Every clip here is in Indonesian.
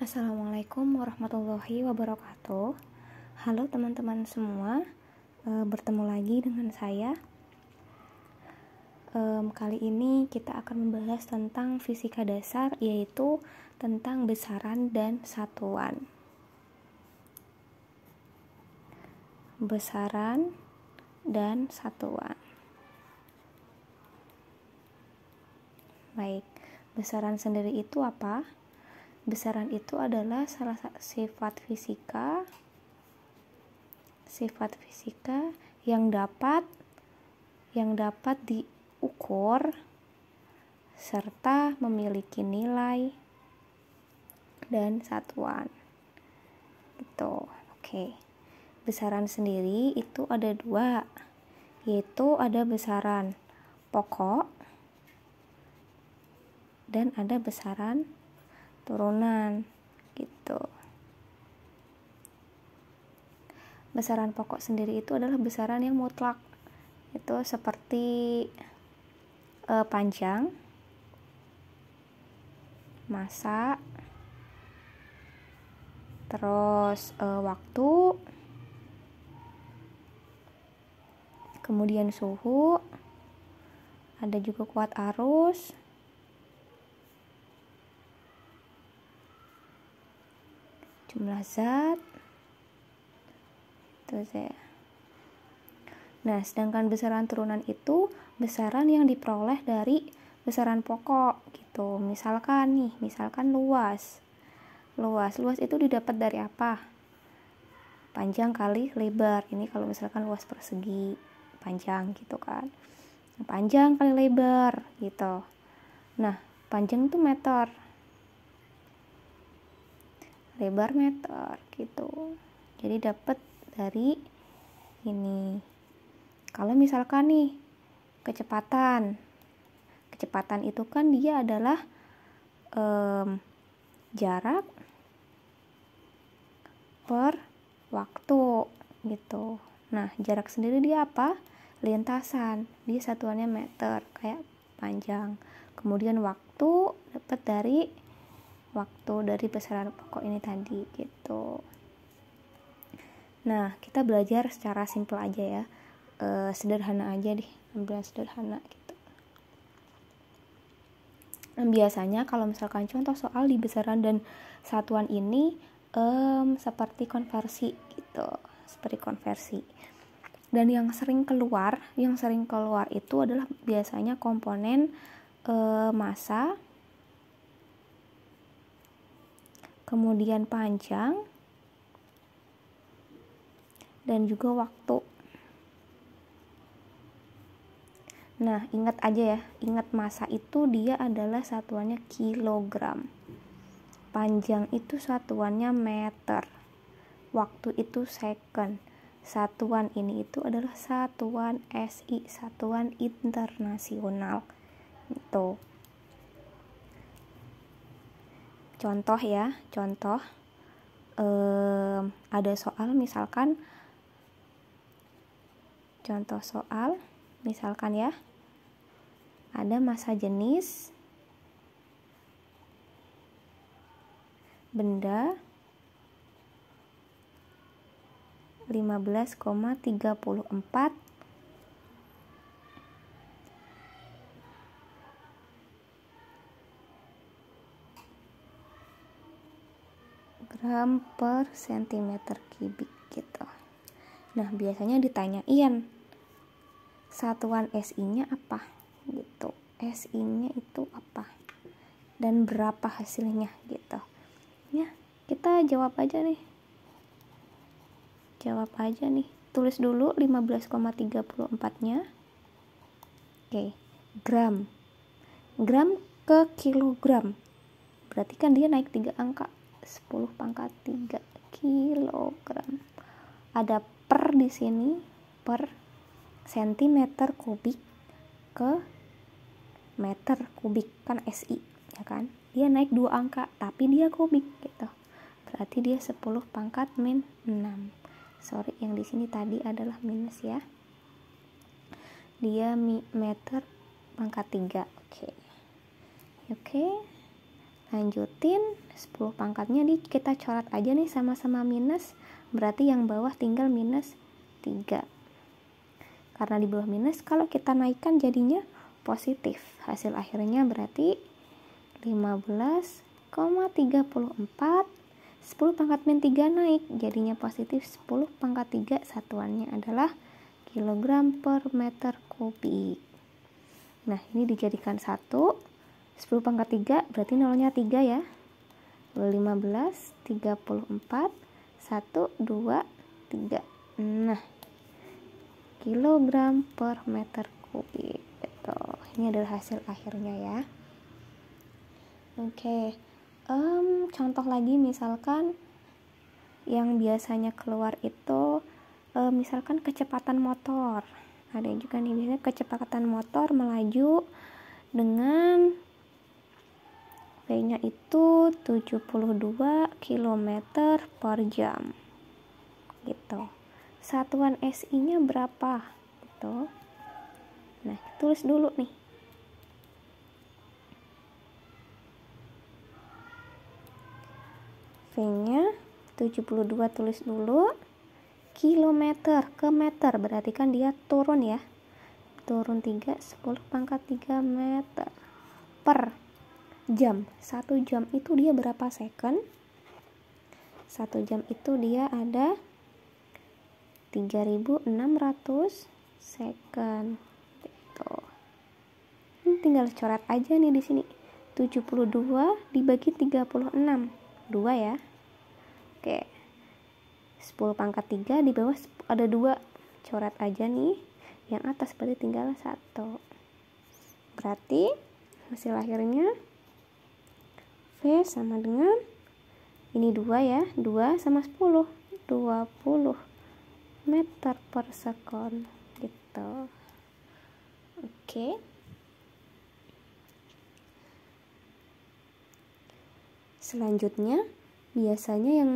Assalamualaikum warahmatullahi wabarakatuh. Halo teman-teman semua, bertemu lagi dengan saya. Kali ini kita akan membahas tentang fisika dasar, yaitu tentang besaran dan satuan. Besaran dan satuan. Baik, besaran sendiri itu apa? Besaran itu adalah salah satu sifat fisika yang dapat diukur serta memiliki nilai dan satuan. Gitu. Oke. Besaran sendiri itu ada dua, yaitu ada besaran pokok dan ada besaran turunan gitu. Besaran pokok sendiri itu adalah besaran yang mutlak. Itu seperti panjang, massa, terus waktu, kemudian suhu, ada juga kuat arus, jumlah zat, itu saya. Nah, sedangkan besaran turunan itu besaran yang diperoleh dari besaran pokok gitu. Misalkan luas. Luas itu didapat dari apa? Panjang kali lebar. Ini kalau misalkan luas persegi panjang gitu kan. Panjang kali lebar gitu. Nah, panjang itu meter. Lebar meter gitu. Jadi dapat dari ini. Kalau misalkan nih kecepatan itu kan dia adalah jarak per waktu gitu. Nah, jarak sendiri dia apa? Lintasan. Dia satuannya meter, kayak panjang. Kemudian waktu dapat dari besaran pokok ini tadi gitu. Nah, kita belajar secara simpel aja ya, sederhana aja deh, ambil sederhana gitu. Nah, biasanya kalau misalkan contoh soal di besaran dan satuan ini seperti konversi gitu, seperti konversi. Dan yang sering keluar itu adalah biasanya komponen massa, kemudian panjang, dan juga waktu. Nah, ingat massa itu dia adalah satuannya kilogram. Panjang itu satuannya meter. Waktu itu second. Satuan ini itu adalah satuan SI, satuan internasional. Gitu. Contoh ada soal misalkan ya, ada massa jenis benda 15,34 gram per centimeter kubik gitu. Nah, biasanya ditanyain satuan SI-nya apa gitu. SI-nya itu apa dan berapa hasilnya gitu. Ya, kita jawab aja nih. Tulis dulu 15,34-nya. Oke, gram. Gram ke kilogram. Berarti kan dia naik 3 angka. 10 pangkat 3 kilogram. Ada per di sini, per sentimeter kubik ke meter kubik, kan SI ya kan. Dia naik 2 angka tapi dia kubik gitu. Berarti dia 10 pangkat min 6. Sorry, yang di sini tadi adalah minus ya. Dia meter pangkat 3. Oke. Lanjutin 10 pangkatnya kita coret aja nih sama-sama minus, berarti yang bawah tinggal minus 3. Karena di bawah minus, kalau kita naikkan jadinya positif. Hasil akhirnya berarti 15,34. 10 pangkat min 3 naik, jadinya positif 10 pangkat 3, satuannya adalah kilogram per meter kubik. Nah, ini dijadikan 1, 10 pangkat 3, berarti nolnya 3 ya. 15, 34, 1, 2, 3. Nah, kilogram per meter kubik. Betul. Ini adalah hasil akhirnya ya. Oke. Contoh lagi, misalkan yang biasanya keluar itu misalkan kecepatan motor. Ada juga nih, biasanya kecepatan motor melaju dengan V-nya itu 72 km per jam gitu. Satuan SI-nya berapa gitu. Nah, tulis dulu nih. V-nya 72, tulis dulu. Kilometer ke meter, berarti kan dia turun ya. Turun 3, 10 pangkat 3 meter per jam. 1 jam itu dia berapa second? 1 jam itu dia ada 3600 second gitu. Ini tinggal coret aja nih di sini. 72 dibagi 36, 2 ya. Oke. 10 pangkat 3 di bawah ada 2. Coret aja nih. Yang atas berarti tinggal 1. Berarti hasil akhirnya V sama dengan ini 2 ya. 2 sama 10, 20 meter per second gitu. Oke. Selanjutnya biasanya yang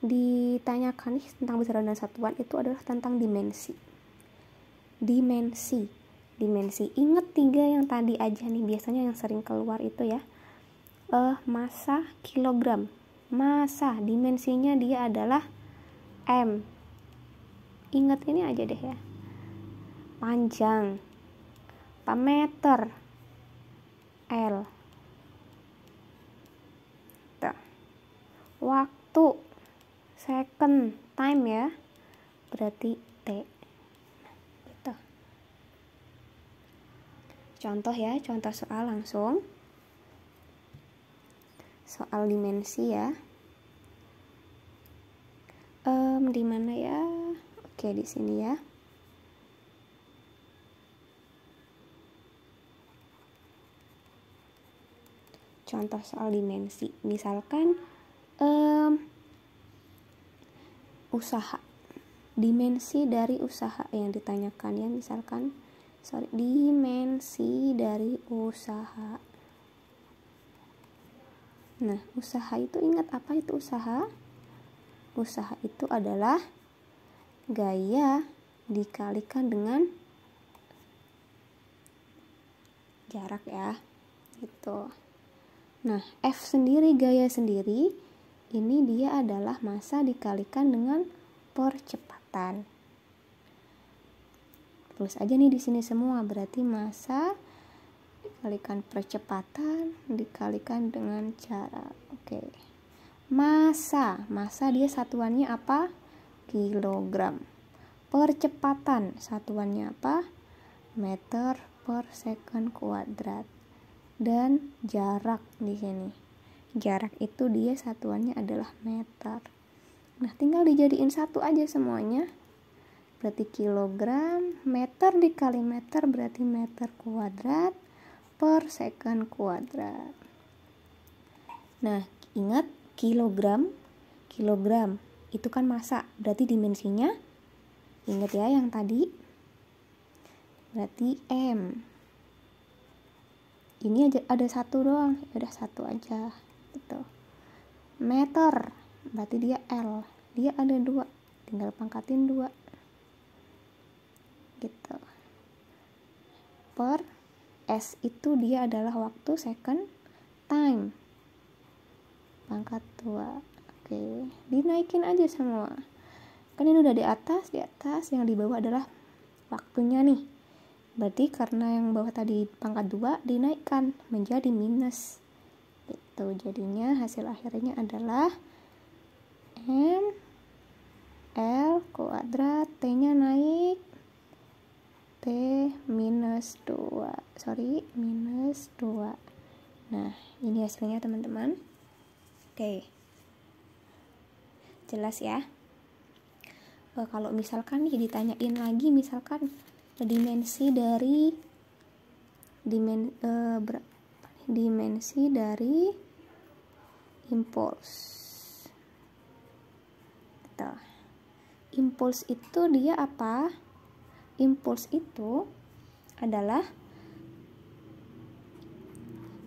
ditanyakan nih tentang besaran dan satuan itu adalah tentang dimensi. Dimensi. Ingat 3 yang tadi aja nih, biasanya yang sering keluar itu ya. Massa kilogram. Massa, dimensinya dia adalah M. Ingat ini aja deh ya. Panjang, meter, L. Tuh. Waktu, second, time ya, berarti T. Gitu. Contoh ya, contoh soal langsung. Soal dimensi ya. Di mana ya? Oke, di sini ya. Contoh soal dimensi. Misalkan usaha. Dimensi dari usaha yang ditanyakan ya, misalkan dimensi dari usaha. Nah, usaha itu ingat apa itu usaha? Usaha itu adalah gaya dikalikan dengan jarak ya. Gitu. Nah, F sendiri, gaya sendiri, ini dia adalah massa dikalikan dengan percepatan. Tulis aja nih di sini semua, berarti massa dikalikan percepatan dikalikan dengan jarak. Oke. Massa dia satuannya apa? Kilogram. Percepatan satuannya apa? Meter per second kuadrat. Dan jarak di sini. Jarak itu dia satuannya adalah meter. Nah, tinggal dijadiin satu aja semuanya. Berarti kilogram, meter dikali meter berarti meter kuadrat per second kuadrat. Nah, ingat kilogram itu kan massa, berarti dimensinya ingat ya yang tadi, berarti M. Ini ada satu doang, udah satu aja gitu. Meter berarti dia L, dia ada 2, tinggal pangkatin 2 gitu. Per S itu dia adalah waktu, second, time pangkat 2. Oke, dinaikin aja semua. Kan ini udah di atas, yang di bawah adalah waktunya nih. Berarti karena yang bawah tadi pangkat 2 dinaikkan menjadi minus. Gitu. Jadinya hasil akhirnya adalah M L kuadrat, T-nya naik T minus 2. Nah, ini hasilnya teman-teman. Oke. Jelas ya? Kalau misalkan nih ditanyain lagi, misalkan dimensi dari impuls. Gitu. Impuls itu dia apa? Impuls itu adalah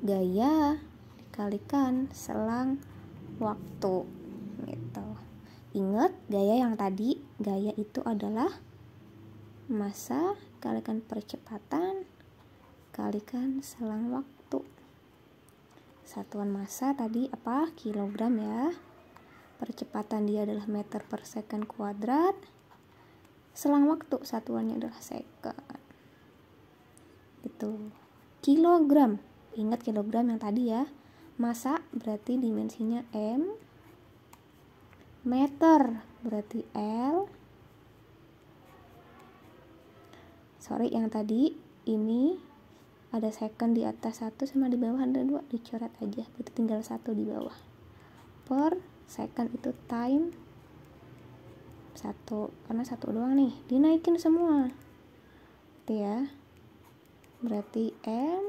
gaya dikalikan selang waktu. Gitu. Ingat gaya yang tadi, gaya itu adalah massa kalikan percepatan kalikan selang waktu. Satuan massa tadi apa? Kilogram ya. Percepatan dia adalah meter per second kuadrat. Selang waktu satuannya adalah second. Gitu. Kilogram. Ingat kilogram yang tadi ya. Massa berarti dimensinya M. Meter berarti L. Yang tadi ini ada second di atas 1 sama di bawah ada 2, dicoret aja, berarti tinggal 1 di bawah. Per second itu time 1, karena 1 doang nih, dinaikin semua. Gitu ya. Berarti M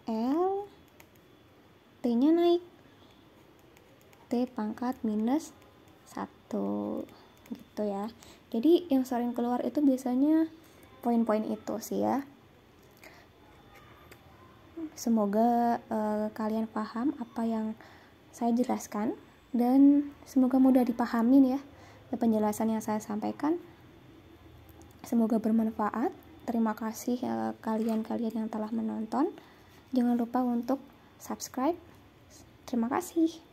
L T-nya naik. T pangkat minus 1. Gitu ya. Jadi yang sering keluar itu biasanya poin-poin itu sih ya. Semoga kalian paham apa yang saya jelaskan dan semoga mudah dipahamin ya penjelasan yang saya sampaikan. Semoga bermanfaat. Terima kasih kalian-kalian yang telah menonton. Jangan lupa untuk subscribe. Terima kasih.